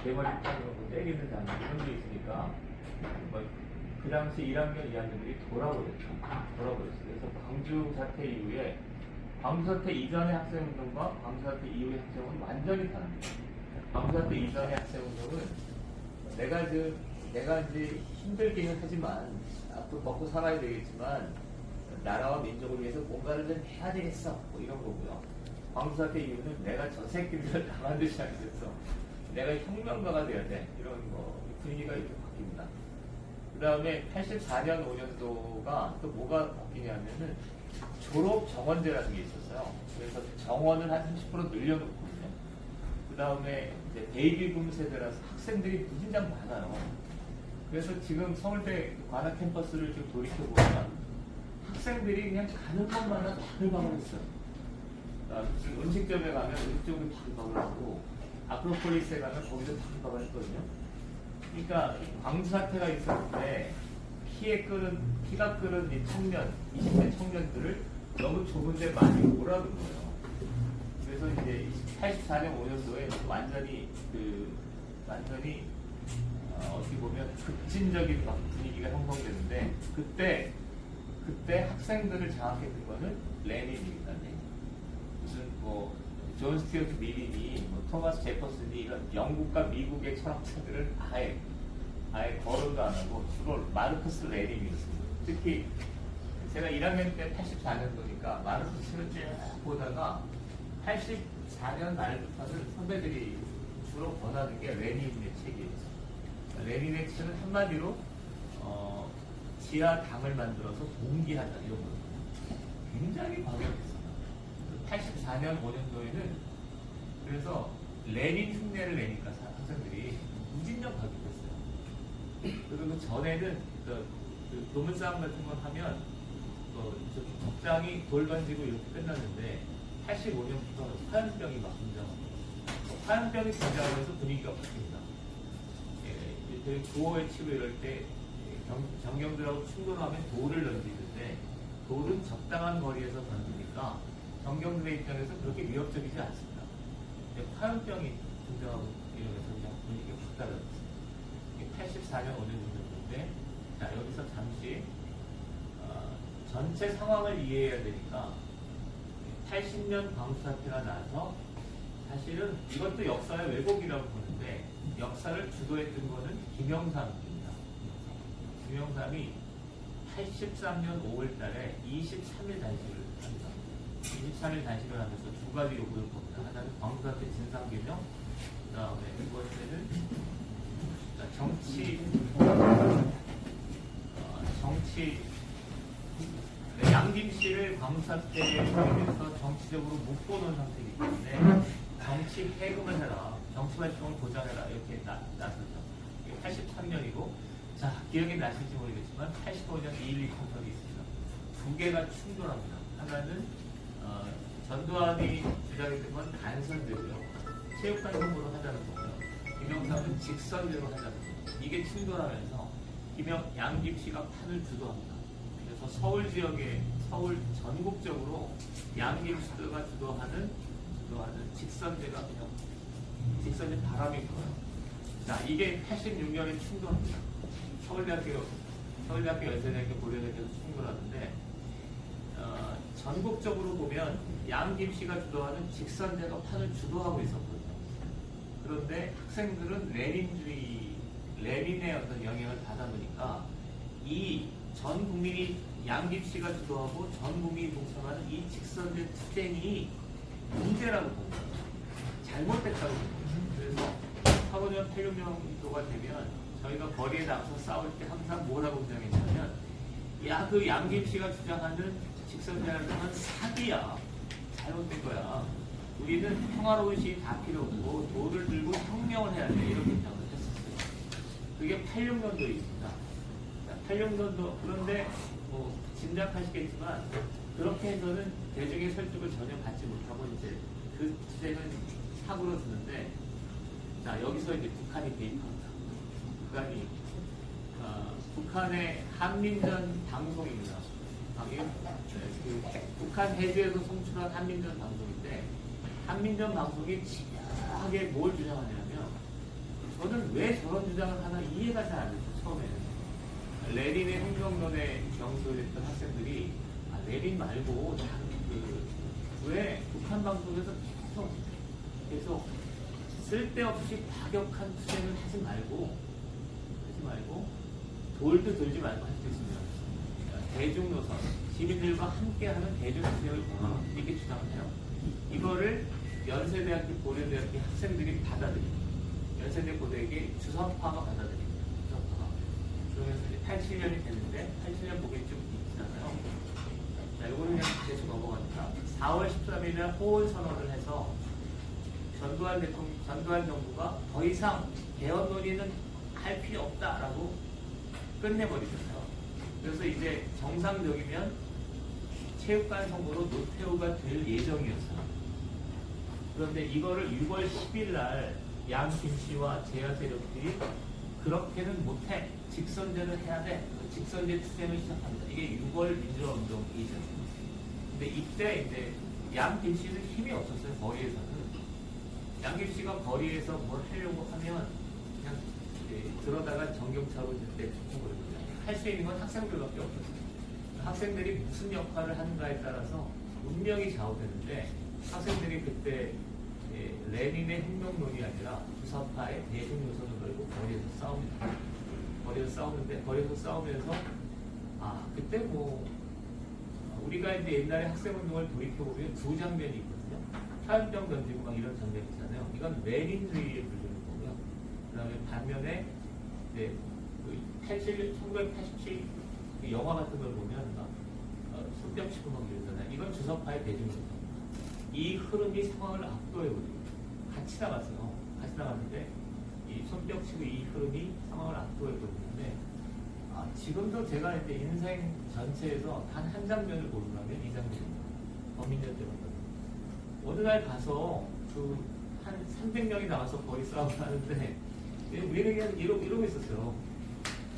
대머리 타고 때리는 장면 이런 게 있으니까 그 당시 1학년, 2학년들이 돌아버렸죠. 그래서 광주 사태 이후에 광주 사태 이전의 학생운동과 광주 사태 이후의 학생운동은 완전히 다릅니다. 광주 사태 이전의 학생운동은 내가 이제 힘들기는 하지만 앞으로 먹고 살아야 되겠지만 나라와 민족을 위해서 뭔가를 좀 해야 되겠어 뭐 이런 거고요. 광주 사태 이후는 내가 저 새끼들을 다 만들지 않겠어. 내가 혁명가가 돼야 돼. 이런 분위기가 이렇게 바뀝니다. 그 다음에 84년 5년도가 또 뭐가 바뀌냐면은 졸업 정원제라는 게 있었어요. 그래서 정원을 한 30% 늘려놓거든요. 그 다음에 이제 베이비붐 세대라서 학생들이 무진장 많아요. 그래서 지금 서울대 관악 캠퍼스를 좀 돌이켜보면 학생들이 그냥 가는 곳마다 바글바글 했어요. 무슨 음식점에 가면 음식점도 바글바글 하고 아크로폴리스에 가면 거기도 바글바글 했거든요. 그러니까 광주 사태가 있었을 때 피가 끓은 이 청년, 20대 청년들을 너무 좁은 데 많이 몰아둔 거예요. 그래서 이제 84년 5년도에 완전히 어떻게 보면 급진적인 분위기가 형성되는데 그때 학생들을 장악했던 거는 레닌입니다. 무슨 존 스튜어트 밀이니 토마스 제퍼슨이 이런 영국과 미국의 철학자들을 아예 거론도 안 하고 주로 마르크스 레닌이었습니다. 특히 제가 1학년 때 84년도니까 마르크스를 쭉 보다가 84년 말부터는 선배들이 주로 권하는 게 레닌의 책이었어요. 레닌의 책은 한마디로 지하 당을 만들어서 동기하자 이런 거예요. 굉장히 과격했어요. 84년 5년도에는 그래서 레닌 흉내를 내니까 학생들이 무진장 과격했어요. 그리고 그 전에는 노문 싸움 같은 걸 하면 적당히 돌 던지고 이렇게 끝났는데 85년부터 화염병이 막 등장합니다. 화염병이 등장하면서 분위기가 바뀝니다. 예, 구호에 치고 이럴 때 정경들하고 충돌하면 돌을 던지는데 돌은 적당한 거리에서 던지니까 정경들의 입장에서 그렇게 위협적이지 않습니다. 화염병이 등장하고 이러면서 그냥 분위기가 확 달라졌어요. 84년 5년 정도인데, 자, 여기서 잠시, 전체 상황을 이해해야 되니까, 80년 광주사태가 나서, 사실은 이것도 역사의 왜곡이라고 보는데, 역사를 주도했던 거는 김영삼입니다. 김영삼이 83년 5월 달에 23일 단식을 합니다. 23일 단식을 하면서 두 가지 요구를 봅니다. 하나는 광주사태 진상규명, 그 다음에 두 번째는 양김씨를 광주사태에 대해서 정치적으로 묶어놓은 상태이기 때문에 정치 해금을 해라, 정치 활동을 보장해라 이렇게 나섰죠. 이게 83년이고, 자, 기억이 나실지 모르겠지만 85년 2.12 총선이 있습니다. 두 개가 충돌합니다. 하나는 전두환이 주장했던 건 단선제고요. 체육관 선거로 하자는 거고요. 김영삼은 직선제로 하자는 거예요. 이게 충돌하면서 양김씨가 판을 주도합니다. 그래서 서울 전국적으로 양김씨가 주도하는 직선제가 그냥 직선제 바람이 불어요. 자, 이게 86년에 충돌합니다. 서울대학교 연세대학교 고려대학교에서 충돌하는데 전국적으로 보면 양김씨가 주도하는 직선제가 판을 주도하고 있었거든요. 그런데 학생들은 레닌의 어떤 영향을 받아 보니까 이 전 국민이 양김씨가 주도하고 전 국민이 동참하는 이 직선제 투쟁이 문제라고 본 거예요. 잘못됐다고 본 거예요. 그래서 85년 86년도가 되면 저희가 거리에 나가서 싸울 때 항상 뭐라고 주장했냐면, 야, 그 양김씨가 주장하는 직선제라는 건 사기야. 잘못된 거야. 우리는 평화로운 시위 다 필요 없고 돌을 들고 혁명을 해야 돼. 이렇게 주장을 했었어요. 그게 86년도입니다. 86년도, 그런데 짐작하시겠지만 그렇게 해서는 대중의 설득을 전혀 받지 못하고 이제 그 투쟁은 사고로드는데, 자, 여기서 이제 북한이 개입합니다. 북한의 한민전 방송입니다. 북한 해주에서 송출한 한민전 방송인데, 한민전 방송이 진하게 뭘 주장하냐면 저는 왜 저런 주장을 하나 이해가 잘 안 됐어요. 처음에는 레닌의 행정론에 경솔했던 학생들이 레닌 말고 왜 북한 방송에서 계속 쓸데없이 과격한 투쟁을 하지 말고 돌도 들지 말고 할 수 있으면 대중노선 시민들과 함께하는 대중투쟁을 이렇게 주장을 해요. 이거를 연세대학교 고려대학교 학생들이 받아들입니다. 연세대 고대에게 주사파가 받아들입니다. 주사파가. 그러면서 이제 87년이 됐는데 87년 보기 좀 있잖아요. 자, 이거는 그냥 계속 넘어갑니다. 4월 13일 날 호원 선언을 해서 전두환 정부가 더 이상 개헌 논의는 할 필요 없다라고 끝내버리셨어요. 그래서 이제 정상적이면 체육관 선거로 노태우가 될 예정이었어요. 그런데 이거를 6월 10일 날 양 김씨와 제야 세력들이 그렇게는 못해. 직선제를 해야 돼. 직선제 투쟁을 시작합니다. 이게 6월 민주화운동이죠. 근데 이때 이제 양 김씨는 힘이 없었어요. 거리에서는. 양 김씨가 거리에서 뭘 하려고 하면 그냥 들어다가 정경차로 그때 붙여버리거든요. 할 수 있는 건 학생들밖에 없었어요. 학생들이 무슨 역할을 하는가에 따라서 운명이 좌우되는데 학생들이 그때 레닌의 행동론이 아니라 주사파의 대중노선을 걸고 거리에서 싸웁니다. 거리에서 싸우면서 그때 우리가 이제 옛날에 학생운동을 돌이켜보면 두 장면이 있거든요. 화염병 던지고 막 이런 장면이 있잖아요. 이건 레닌주의에 불리는 거고요. 그 다음에 반면에 이제 1987 영화 같은 걸 보면 막 손뼉 치고 막 이러잖아요. 이건 주사파의 대중노선. 이 흐름이 상황을 압도해버리고 같이 나갔는데 이 손뼉 치고 이 흐름이 상황을 압도해버리는데 지금도 제가 이제 인생 전체에서 단 한 장면을 고르라면 이 장면입니다. 범인들 때문에 어느 날 가서 한 300명이 나와서 거리 싸움을 하는데 우리는 그냥 이러고 있었어요.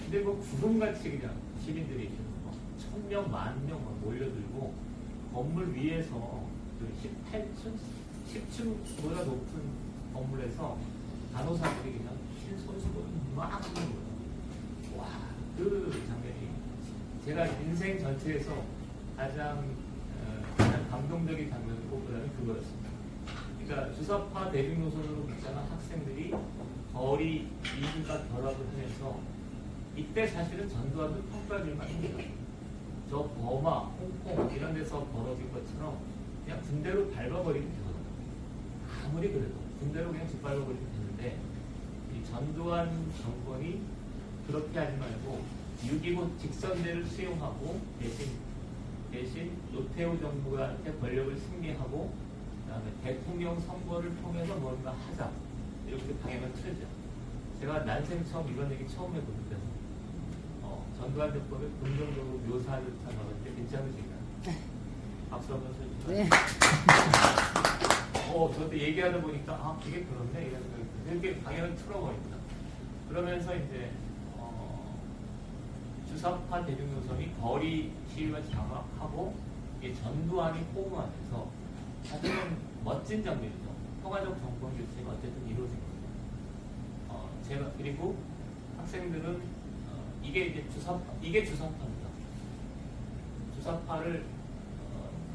근데 구름같이 그냥 시민들이 1000명, 10,000명 몰려들고 건물 위에서 10층보다 높은 건물에서 간호사들이 그냥 흰 손수건을 막 하는 거예요. 와, 그 장면이 제가 인생 전체에서 가장 감동적인 장면을 꼽으라면 그거였습니다. 그러니까 주사파 대중노선으로 붙잡은 학생들이 거리 이익과 결합을 하면서 이때 사실은 전두환도 평가줄 만합니다. 저 버마, 홍콩 이런 데서 벌어진 것처럼 그냥 군대로 밟아버리면 되거든요. 아무리 그래도 군대로 그냥 짓밟아버리면 되는데 이 전두환 정권이 그렇게 하지 말고 6.25 직선제를 수용하고 대신 노태우 정부가 권력을 승리하고 그다음에 대통령 선거를 통해서 뭔가 하자 이렇게 방향을 틀죠. 제가 난생 처음 이런 얘기 처음 해보는데 전두환 정권을 긍정적으로 묘사하는 듯한 말인데 괜찮으신가요? 박수 한번 쳐주세요. 네. 저도 얘기하다 보니까 이게 그렇네 이런 생각이 이렇게 방향을 틀어버립니다. 그러면서 이제 주사파 대중노선이 거리 시위가 장악하고 이게 전두환이 호응하면서 사실은 멋진 장면이죠. 평화적 정권 교체가 어쨌든 이루어진 거예요. 그리고 학생들은 이게 이제 주사파입니다. 주사파를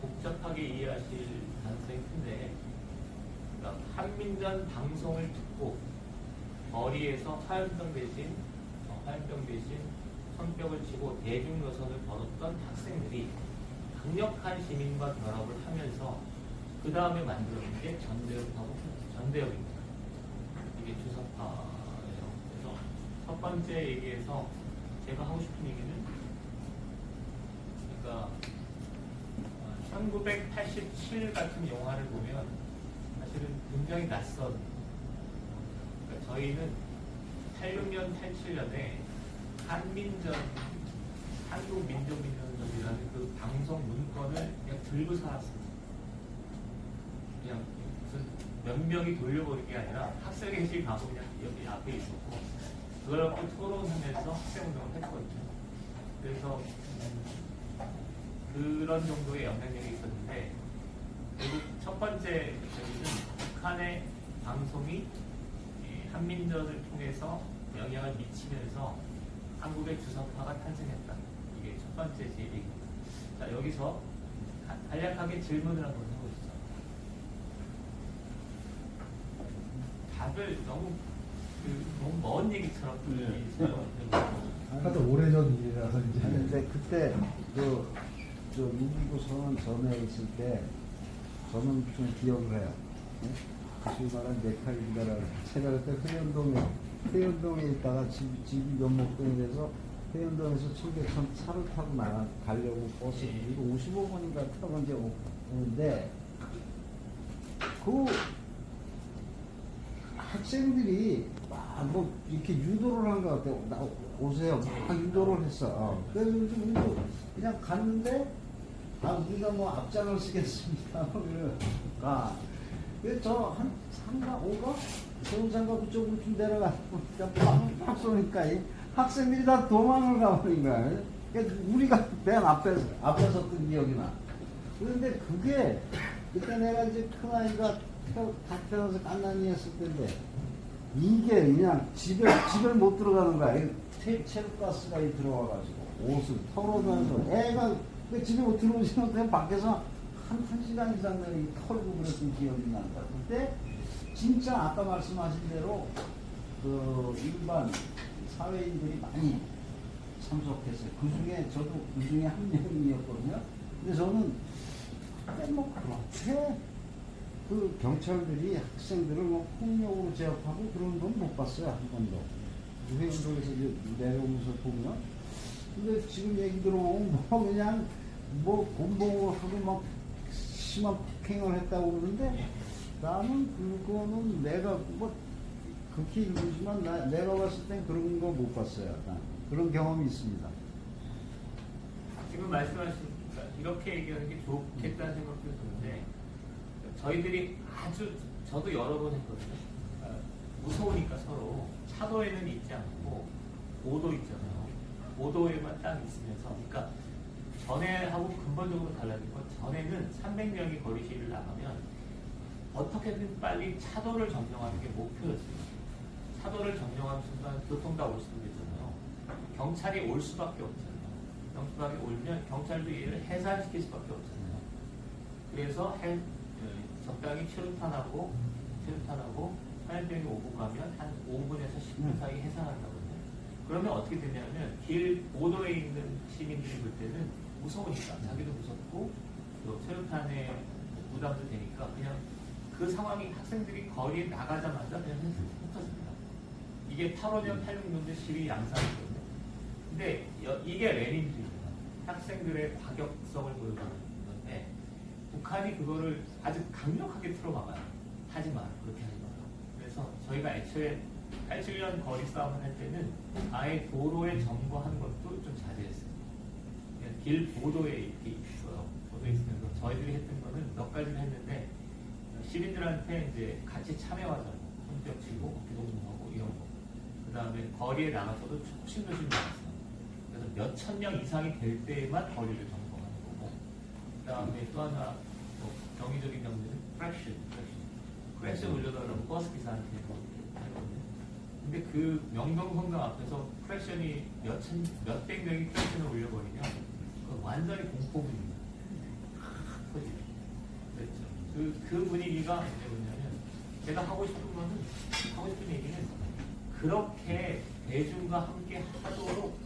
복잡하게 이해하실 가능성이 큰데, 그러니까 한민전 방송을 듣고 거리에서 화염병 대신 손뼉을 치고 대중노선을 걸었던 학생들이 강력한 시민과 결합을 하면서 그 다음에 만들어진 게 전대역입니다. 이게 주사파예요. 그래서 첫 번째 얘기에서 제가 하고 싶은 얘기는 그러니까 1987 같은 영화를 보면 사실은 굉장히 낯선 그러니까 저희는 86년, 87년에 한국민족민주전이라는 그 방송 문건을 그냥 들고 살았습니다. 그냥 무슨 몇 명이 돌려버린 게 아니라 학생회실 가고 그냥 여기 앞에 있었고 그걸 갖고 토론하면서 학생운동을 했거든요. 그래서 그런 정도의 영향력이 있었는데 결국 첫 번째 저기는 북한의 방송이 한민전을 통해서 영향을 미치면서 한국의 주석파가 탄생했다. 이게 첫 번째 제 얘기입니다. 자, 여기서 간략하게 질문을 한번 해보시죠. 다들 너무 너무 먼 얘기처럼 들리시죠? 하도 오래전 일이라서 이제. 근데 그때 저 유기부 선언 전에 있을 때 저는 좀 기억을 해요. 네? 소위 말한 네칼리다라고 제가 그때 회원동에 있다가 집이 면목동에 돼서 회원동에서 청계천 차를 타고 가려고 버스 이거 55번인가 타고 이제 오는데 그 학생들이 뭐 이렇게 유도를 한 것 같아요. 오세요. 막 유도를 했어. 그래서 우리도 그냥 갔는데 우리가 뭐 앞장을 쓰겠습니다. 그래서 저 한 3가 5가 서울상가 그쪽으로 좀 내려가고 막 쏘니까 이 학생들이 다 도망을 가버린 거야. 그러니까 우리가 맨 앞에 섰던 기억이 나. 그런데 그게 그때 내가 이제 큰아이가 다 태어나서 깐난이 했을 때인데 이게 그냥 집에 못 들어가는 거야. 체육가스가 들어와가지고 옷을 털어가면서 애가 집에 못 들어오지 못해 밖에서 한 시간 이상 내리 털고 그랬던 기억이 난다. 그때 진짜 아까 말씀하신 대로 그 일반 사회인들이 많이 참석했어요. 그 중에 저도 그 중에 한 명이었거든요. 근데 저는 그때 뭐 그렇게 그 경찰들이 학생들을 뭐 폭력으로 제압하고 그런 건 못 봤어요. 한 번도. 회원동에서 내려오면서 보면. 근데 지금 얘기 들어보면 뭐 그냥 뭐 곤봉을 하고 막 심한 폭행을 했다고 그러는데 나는 그거는 내가 뭐 극히 일부지만 내가 봤을 땐 그런 거 못 봤어요. 그런 경험이 있습니다. 지금 말씀하신 이렇게 얘기하는 게 좋겠다는 생각도 드는데 저희들이 저도 여러 번 했거든요. 무서우니까 서로 차도에는 있지 않고 보도 있잖아요. 보도에만 딱 있으면서 그러니까 전에하고 근본적으로 달라진 건 전에는 300명이 거리 시위를 나가면 어떻게든 빨리 차도를 점령하는 게 목표였어요. 차도를 점령하는 순간 교통 다 올 수도 있잖아요. 경찰이 올 수밖에 없잖아요. 경찰이 오면 경찰도 얘를 해산시킬 수밖에 없잖아요. 그래서 적당히 최루탄하고 화염병이 오고 가면 한 5분에서 10분 사이 해산한다거든요. 그러면 어떻게 되냐면 길 보도에 있는 시민들이 볼 때는 무서우니까 자기도 무섭고 또 최루탄에 부담도 되니까 그냥 그 상황이 학생들이 거리에 나가자마자 그냥 흩어집니다. 이게 8, 5년, 86년도 시위 양상이거든요. 근데 이게 레닌주의입니다. 학생들의 과격성을 보여주는 건데 북한이 그거를 아주 강력하게 틀어막아요. 하지 마라. 그렇게 하지 마라. 그래서 저희가 애초에 87년 거리 싸움을 할 때는 아예 도로에 점거하는 것도 좀 자제했어요. 길 보도에 이렇게 있어요. 보도에 있으면서 저희들이 했던 거는 몇 가지를 했는데 시민들한테 이제 같이 참여하자고 손뼉 치고 어깨동무하고 이런 거. 그 다음에 거리에 나가서도 조심조심 나갔어요. 그래서 몇천 명 이상이 될 때에만 거리를 점거하는 거고. 그 다음에 또 하나 뭐 경위적인 경우는 크래쉬 올려달라고 버스 기사한테 하거든요. 근데 그 명동성당 앞에서 크래션이 몇백 명이 크래션을 올려버리면 완전히 공포분위기입니다. 그렇죠. 그 분위기가 이제 뭐냐면 제가 하고 싶은 얘기는 그렇게 대중과 함께 하도록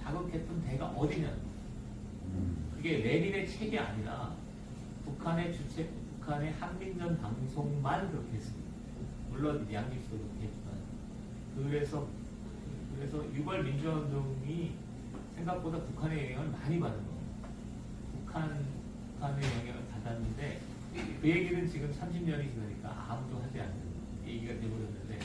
자극했던 데가 어디냐. 그게 레닌의 책이 아니라 북한의 한민전 방송만 그렇게 했습니다. 물론 양립도 그렇게 했지만 그래서 6월 민주화운동이 생각보다 북한의 영향을 많이 받은 거예요. 북한의 영향을 받았는데 그 얘기는 지금 30년이 지나니까 아무도 하지 않는 얘기가 되어버렸는데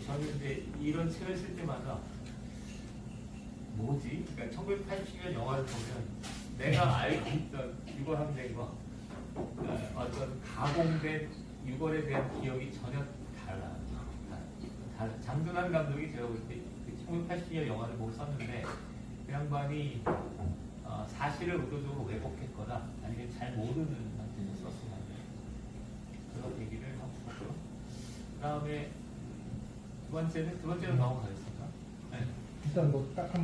저는 이제 이런 책을 쓸 때마다 뭐지? 그러니까 1987년 영화를 보면 내가 알고 있던 6월 항쟁과 어떤 가공된 6월에 대한 기억이 전혀 달라요. 장준환 감독이 제가 볼 때 1980년 영화를 보고 썼는데 그 양반이 사실을 의도적으로 왜곡했거나 아니면 잘 모르는 상태에서 썼으면 그런 얘기를 하고 싶고요. 다음에 두 번째로 넘어가겠습니다. 네. 일단 뭐딱한